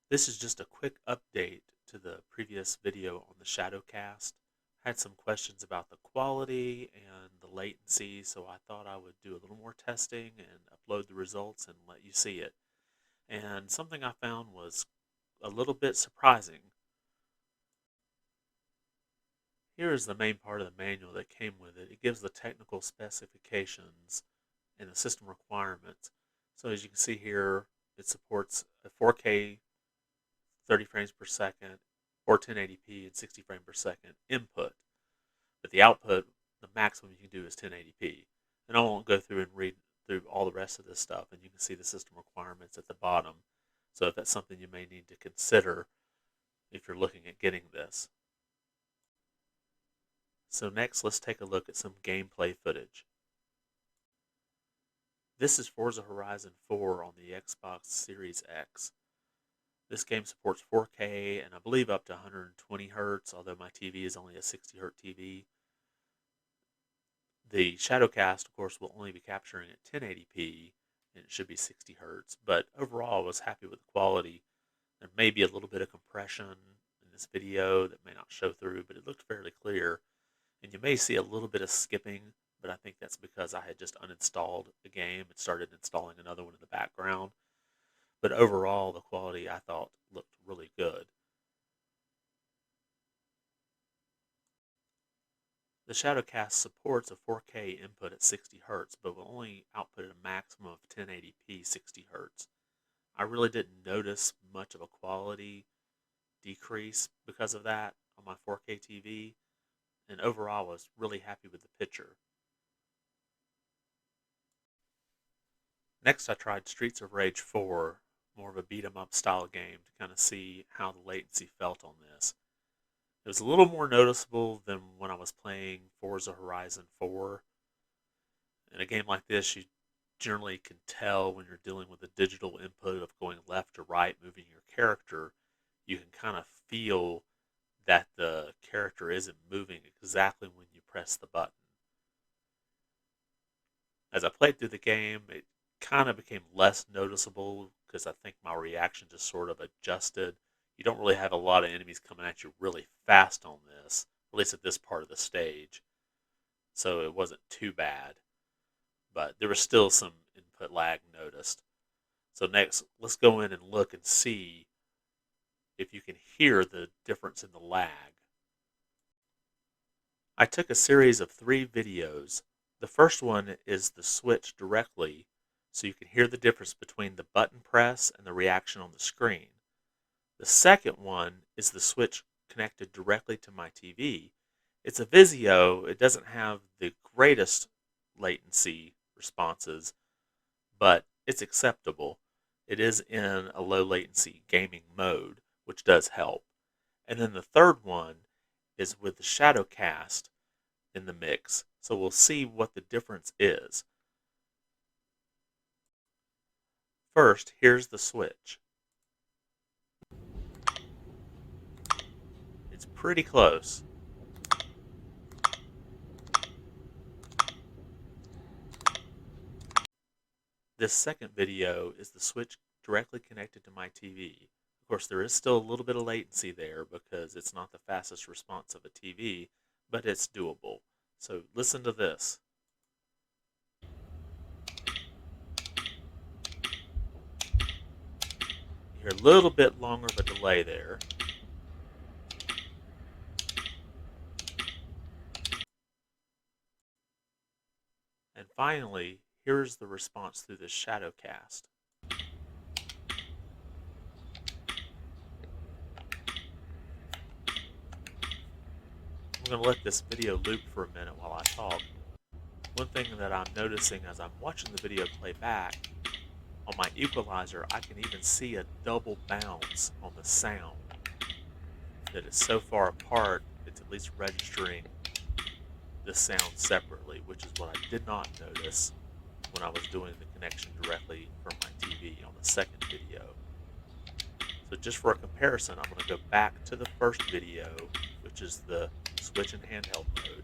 This is just a quick update to the previous video on the Shadowcast. Had some questions about the quality and the latency, so I thought I would do a little more testing and upload the results and let you see it. And something I found was a little bit surprising. Here is the main part of the manual that came with it. It gives the technical specifications and the system requirements. So as you can see here, it supports a 4K 30 frames per second, or 1080p and 60 frames per second input. But the output, the maximum you can do is 1080p. And I won't go through and read through all the rest of this stuff, and you can see the system requirements at the bottom. So if that's something you may need to consider if you're looking at getting this. So next, let's take a look at some gameplay footage. This is Forza Horizon 4 on the Xbox Series X. This game supports 4K and I believe up to 120 Hz, although my TV is only a 60 Hz TV. The Shadowcast, of course, will only be capturing at 1080p and it should be 60 Hz, but overall I was happy with the quality. There may be a little bit of compression in this video that may not show through, but it looked fairly clear. And you may see a little bit of skipping, but I think that's because I had just uninstalled a game and started installing another one in the background. But overall, the quality I thought looked really good. The Shadowcast supports a 4K input at 60 Hz, but will only output at a maximum of 1080p 60 Hz. I really didn't notice much of a quality decrease because of that on my 4K TV, and overall I was really happy with the picture. Next I tried Streets of Rage 4, more of a beat 'em up style game, to kind of see how the latency felt on this. It was a little more noticeable than when I was playing Forza Horizon 4. In a game like this, you generally can tell when you're dealing with the digital input of going left to right, moving your character. You can kind of feel that the character isn't moving exactly when you press the button. As I played through the game, it kind of became less noticeable because I think my reaction just sort of adjusted. You don't really have a lot of enemies coming at you really fast on this, at least at this part of the stage. So it wasn't too bad, but there was still some input lag noticed. So next, let's go in and look and see if you can hear the difference in the lag. I took a series of 3 videos. The first one is the switch directly, so you can hear the difference between the button press and the reaction on the screen. The second one is the switch connected directly to my TV. It's a Vizio. It doesn't have the greatest latency responses, but it's acceptable. It is in a low latency gaming mode, which does help. And then the third one is with the Shadowcast in the mix. So we'll see what the difference is. First, here's the switch. It's pretty close. This second video is the switch directly connected to my TV. Of course, there is still a little bit of latency there because it's not the fastest response of a TV, but it's doable. So listen to this. You hear a little bit longer of a delay there. And finally, here's the response through the Shadowcast. I'm going to let this video loop for a minute while I talk. One thing that I'm noticing as I'm watching the video play back, on my equalizer, I can even see a double bounce on the sound. That is so far apart, it's at least registering the sound separately, which is what I did not notice when I was doing the connection directly from my TV on the second video. So just for a comparison, I'm going to go back to the first video, which is the switch in handheld mode.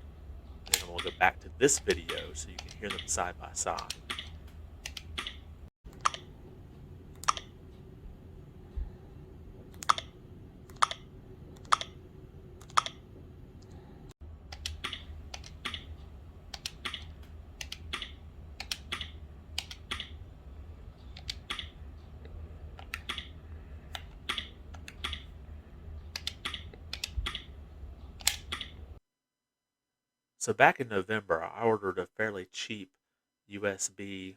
Then I'm going to go back to this video so you can hear them side by side. So back in November, I ordered a fairly cheap USB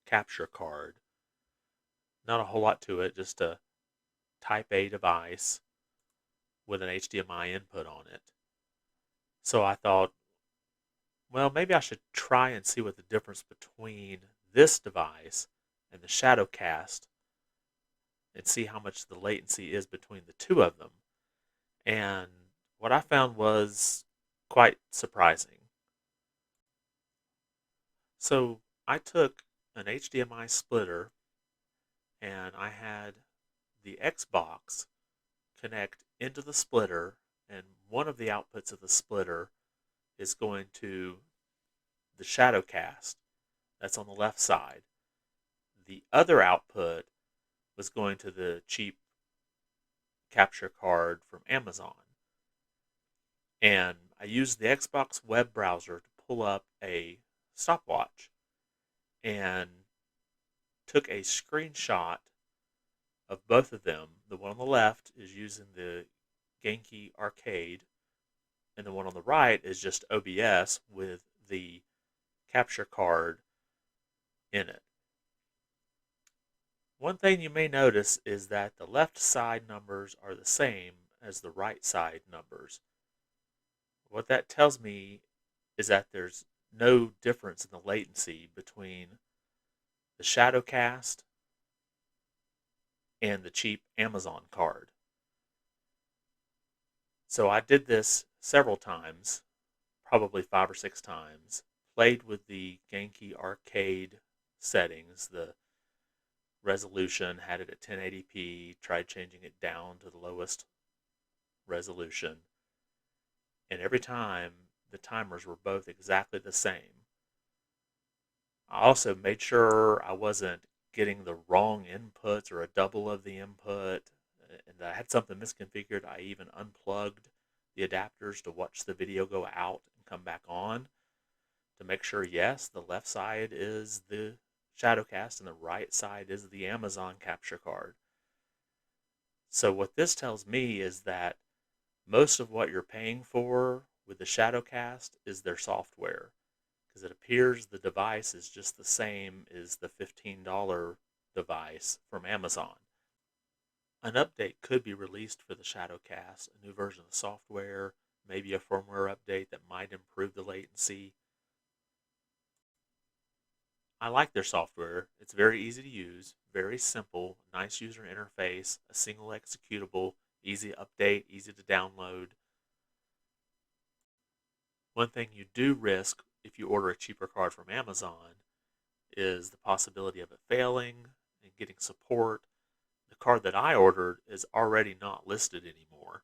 capture card. Not a whole lot to it, just a Type A device with an HDMI input on it. So I thought, well, maybe I should try and see what the difference between this device and the Shadowcast and see how much the latency is between the two of them. And what I found was quite surprising. So I took an HDMI splitter and I had the Xbox connect into the splitter, and one of the outputs of the splitter is going to the Shadowcast that's on the left side. The other output was going to the cheap capture card from Amazon. And I used the Xbox web browser to pull up a stopwatch and took a screenshot of both of them. The one on the left is using the Genki Arcade, and the one on the right is just OBS with the capture card in it. One thing you may notice is that the left side numbers are the same as the right side numbers. What that tells me is that there's no difference in the latency between the Shadowcast and the cheap Amazon card. So I did this several times, probably 5 or 6 times, played with the Genki Arcade settings, the resolution, had it at 1080p, tried changing it down to the lowest resolution, and every time the timers were both exactly the same. I also made sure I wasn't getting the wrong inputs or a double of the input, and I had something misconfigured. I even unplugged the adapters to watch the video go out and come back on to make sure, yes, the left side is the Shadowcast and the right side is the Amazon capture card. So what this tells me is that most of what you're paying for with the Shadowcast is their software, because it appears the device is just the same as the $15 device from Amazon. An update could be released for the Shadowcast, a new version of the software, maybe a firmware update that might improve the latency. I like their software. It's very easy to use, very simple, nice user interface, a single executable, easy to update, easy to download. One thing you do risk if you order a cheaper card from Amazon is the possibility of it failing and getting support. The card that I ordered is already not listed anymore.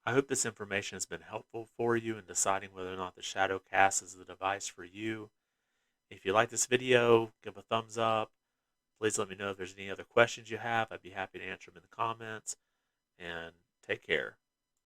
I hope this information has been helpful for you in deciding whether or not the Shadowcast is the device for you. If you like this video, give a thumbs up. Please let me know if there's any other questions you have. I'd be happy to answer them in the comments. And take care.